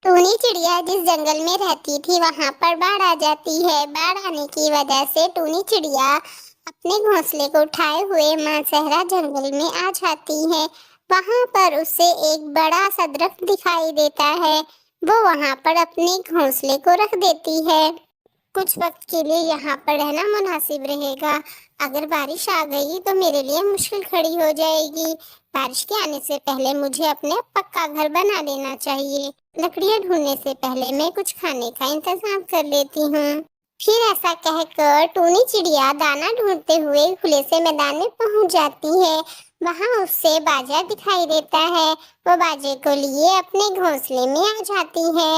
टूनी चिड़िया जिस जंगल में रहती थी वहां पर बाढ़ आ जाती है। बाढ़ आने की वजह से टूनी चिड़िया अपने घोंसले को उठाए हुए मानसहरा जंगल में आ जाती है। वहां पर उसे एक बड़ा सा दरख्त दिखाई देता है। वो वहां पर अपने घोंसले को रख देती है। कुछ वक्त के लिए यहाँ पर रहना मुनासिब रहेगा। अगर बारिश आ गई तो मेरे लिए मुश्किल खड़ी हो जाएगी। बारिश के आने से पहले मुझे अपने पक्का घर बना लेना चाहिए। लकड़ियाँ ढूंढने से पहले मैं कुछ खाने का इंतजाम कर लेती हूँ। फिर ऐसा कहकर टूनी चिड़िया दाना ढूंढते हुए खुले से मैदान में पहुंच जाती है। वहां उसे बाजा दिखाई देता है। वो बाजे को लिए अपने घोंसले में आ जाती है।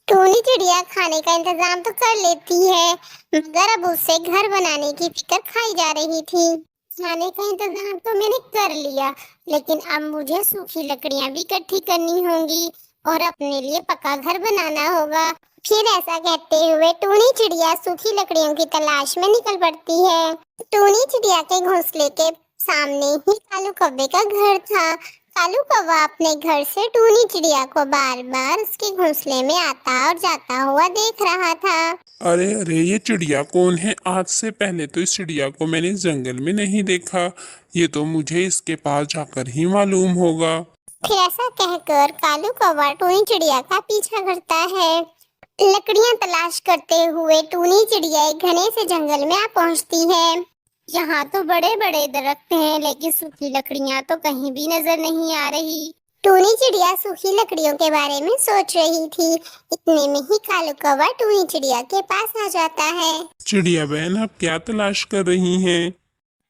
टूनी चिड़िया खाने का इंतजाम तो कर लेती है, मगर अब उसे घर बनाने की फिक्र खाई जा रही थी। खाने का इंतजाम तो मैंने कर लिया, लेकिन अब मुझे सूखी लकड़ियां भी इकट्ठी करनी होंगी और अपने लिए पक्का घर बनाना होगा। फिर ऐसा कहते हुए टूनी चिड़िया सूखी लकड़ियों की तलाश में निकल पड़ती है। टूनी चिड़िया के घोंसले के सामने ही कालू कौवे का घर था। कालू कौवा अपने घर से टूनी चिड़िया को बार बार उसके घोंसले में आता और जाता हुआ देख रहा था। अरे अरे, ये चिड़िया कौन है? आज से पहले तो इस चिड़िया को मैंने इस जंगल में नहीं देखा। ये तो मुझे इसके पास जाकर ही मालूम होगा। फिर ऐसा कहकर कालू कौवा टूनी चिड़िया का पीछा करता है। लकड़ियां तलाश करते हुए टूनी चिड़िया एक घने से जंगल में आ पहुंचती है। यहाँ तो बड़े बड़े दरख्त हैं, लेकिन सूखी लकड़ियां तो कहीं भी नजर नहीं आ रही। टूनी चिड़िया सूखी लकड़ियों के बारे में सोच रही थी। इतने में ही कालू कौवा टूनी चिड़िया के पास आ जाता है। चिड़िया बहन, आप क्या तलाश कर रही हैं?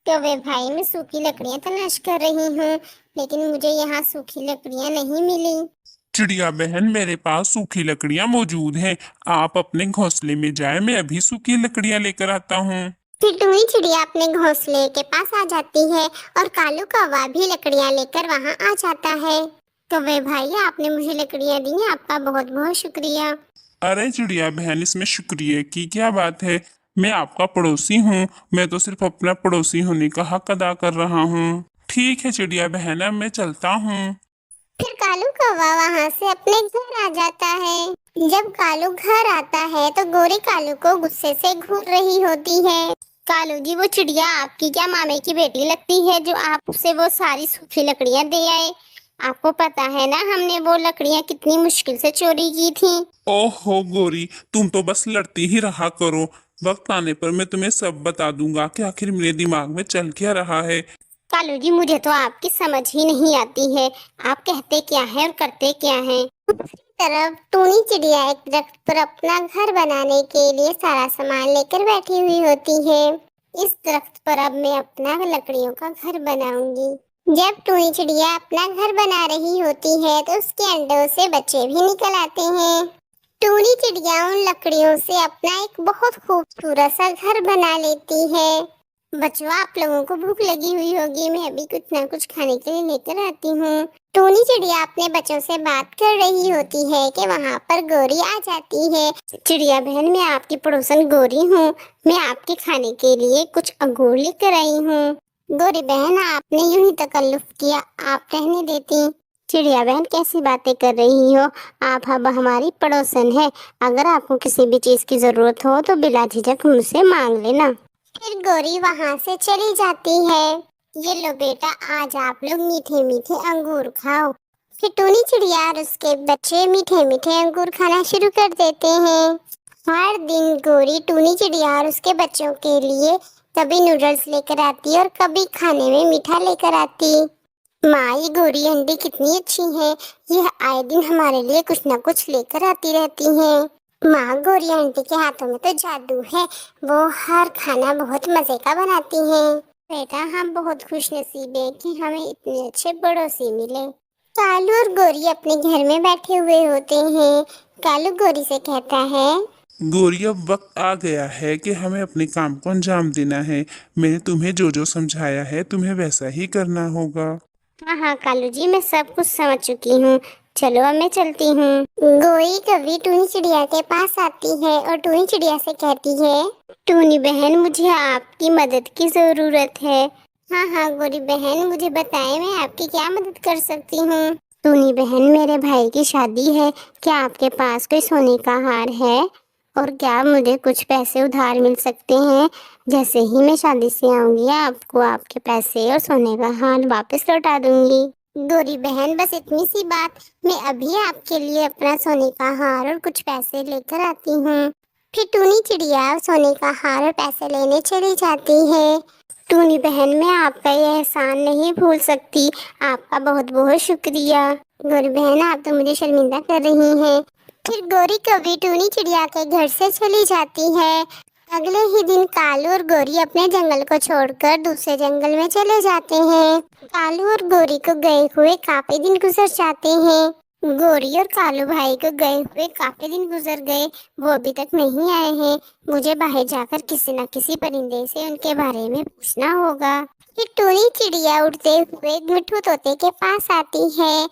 तो वे भाई, मैं सूखी लकड़ियां तलाश कर रही हूँ, लेकिन मुझे यहाँ सूखी लकड़ियां नहीं मिली। चिड़िया बहन, मेरे पास सूखी लकड़ियां मौजूद हैं। आप अपने घोंसले में जाएं, मैं अभी सूखी लकड़ियां लेकर आता हूँ। फिर टूनी चिड़िया अपने घोंसले के पास आ जाती है और कालू कौवा भी लकड़ियां लेकर वहां आ जाता है। तो वे भाई, आपने मुझे लकड़ियां दी, आपका बहुत बहुत शुक्रिया। अरे चिड़िया बहन, इसमें शुक्रिया की क्या बात है? मैं आपका पड़ोसी हूँ। मैं तो सिर्फ अपना पड़ोसी होने का हक अदा कर रहा हूँ। ठीक है चिड़िया बहन, अब मैं चलता हूँ। फिर कालू कौवा वहां से अपने घर आ जाता है। जब कालू घर आता है तो गोरी कालू को गुस्से से घूर रही होती है। कालू जी, वो चिड़िया आपकी क्या मामे की बेटी लगती है जो आपसे वो सारी सूखी लकड़ियां दे आए? आपको पता है ना, हमने वो लकड़ियां कितनी मुश्किल से चोरी की थी। ओहो गोरी, तुम तो बस लड़ती ही रहा करो। वक्त आने पर मैं तुम्हें सब बता दूंगा कि आखिर मेरे दिमाग में चल क्या रहा है। कालू जी, मुझे तो आपकी समझ ही नहीं आती है। आप कहते क्या है और करते क्या है? दूसरी तरफ टूनी चिड़िया एक दरख्त पर अपना घर बनाने के लिए सारा सामान लेकर बैठी हुई होती है। इस दरख्त पर अब मैं अपना लकड़ियों का घर बनाऊंगी। जब टूनी चिड़िया अपना घर बना रही होती है तो उसके अंडों से बच्चे भी निकल आते हैं। टूनी चिड़िया उन लकड़ियों से अपना एक बहुत खूबसूरत सा घर बना लेती है। बच्चों, आप लोगों को भूख लगी हुई होगी, मैं अभी कुछ ना कुछ खाने के लिए लेकर आती हूँ। टूनी चिड़िया अपने बच्चों से बात कर रही होती है कि वहाँ पर गोरी आ जाती है। चिड़िया बहन, मैं आपकी पड़ोसन गोरी हूँ। मैं आपके खाने के लिए कुछ अंगूर लेकर आई हूँ। गोरी बहन, आपने यूं ही तकल्लुफ किया, आप रहने देती। चिड़िया बहन, कैसी बातें कर रही हो? आप अब हमारी पड़ोसन है। अगर आपको किसी भी चीज की जरूरत हो तो बिला झिझक मुझसे मांग लेना। फिर गोरी वहाँ से चली जाती है। ये लो बेटा, आज आप लोग मीठे मीठे अंगूर खाओ। फिर टूनी चिड़िया और उसके बच्चे मीठे मीठे अंगूर खाना शुरू कर देते हैं। हर दिन गोरी टूनी चिड़िया और उसके बच्चों के लिए कभी नूडल्स लेकर आती और कभी खाने में मीठा लेकर आती। माँ, ये गोरी अंडी कितनी अच्छी है। यह आए दिन हमारे लिए कुछ न कुछ लेकर आती रहती हैं। माँ, गोरी आंटी के हाथों में तो जादू है। वो हर खाना बहुत मजे का बनाती हैं। बेटा, हम बहुत खुश नसीब हैं कि हमें इतने अच्छे पड़ोसी मिले। कालू और गोरी अपने घर में बैठे हुए होते हैं। कालू गोरी से कहता है, गोरी, अब वक्त आ गया है कि हमें अपने काम को अंजाम देना है। मैंने तुम्हें जो जो समझाया है तुम्हें वैसा ही करना होगा। हाँ हाँ कालू जी, मैं सब कुछ समझ चुकी हूँ। चलो अब मैं चलती हूँ। गोरी कभी टूनी चिड़िया के पास आती है और टूनी चिड़िया से कहती है, टूनी बहन, मुझे आपकी मदद की जरूरत है। हाँ हाँ गोरी बहन, मुझे बताएं मैं आपकी क्या मदद कर सकती हूँ। टूनी बहन, मेरे भाई की शादी है, क्या आपके पास कोई सोने का हार है? और क्या मुझे कुछ पैसे उधार मिल सकते हैं? जैसे ही मैं शादी से आऊंगी आपको आपके पैसे और सोने का हार वापस लौटा दूंगी। गौरी बहन, बस इतनी सी बात, मैं अभी आपके लिए अपना सोने का हार और कुछ पैसे लेकर आती हूँ। फिर टूनी चिड़िया सोने का हार और पैसे लेने चली जाती है। टूनी बहन, मैं आपका ये एहसान नहीं भूल सकती, आपका बहुत बहुत शुक्रिया। गौरी बहन, आप तो मुझे शर्मिंदा कर रही हैं। फिर गौरी कभी टूनी चिड़िया के घर से चली जाती है। अगले ही दिन कालू और गौरी अपने जंगल को छोड़कर दूसरे जंगल में चले जाते हैं। कालू और गौरी को गए हुए काफी दिन गुजर जाते हैं। गौरी और कालू भाई को गए हुए काफी दिन गुजर गए, वो अभी तक नहीं आए हैं। मुझे बाहर जाकर किसी न किसी परिंदे से उनके बारे में पूछना होगा। फिर टूनी चिड़िया उड़ते हुए मिट्ठू तोते के पास आती है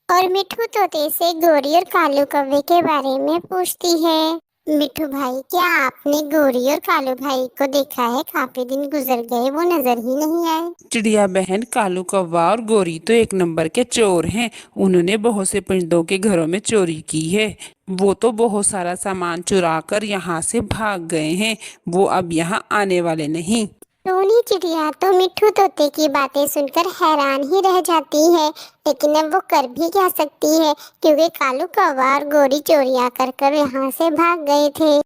और मिट्ठू तोते से गौरी और कालू कौवे के बारे में पूछती है। मिट्ठू भाई, क्या आपने गौरी और कालू भाई को देखा है? काफी दिन गुजर गए, वो नजर ही नहीं आए। चिड़िया बहन, कालू कौवा और गोरी तो एक नंबर के चोर हैं। उन्होंने बहुत से परिंदों के घरों में चोरी की है। वो तो बहुत सारा सामान चुरा कर यहाँ से भाग गए हैं। वो अब यहाँ आने वाले नहीं। टूनी चिड़िया तो मिट्ठू तोते की बातें सुनकर हैरान ही रह जाती है, लेकिन अब वो कर भी क्या सकती है, क्योंकि कालू कौवा और गौरी चोरियां कर कर यहाँ से भाग गए थे।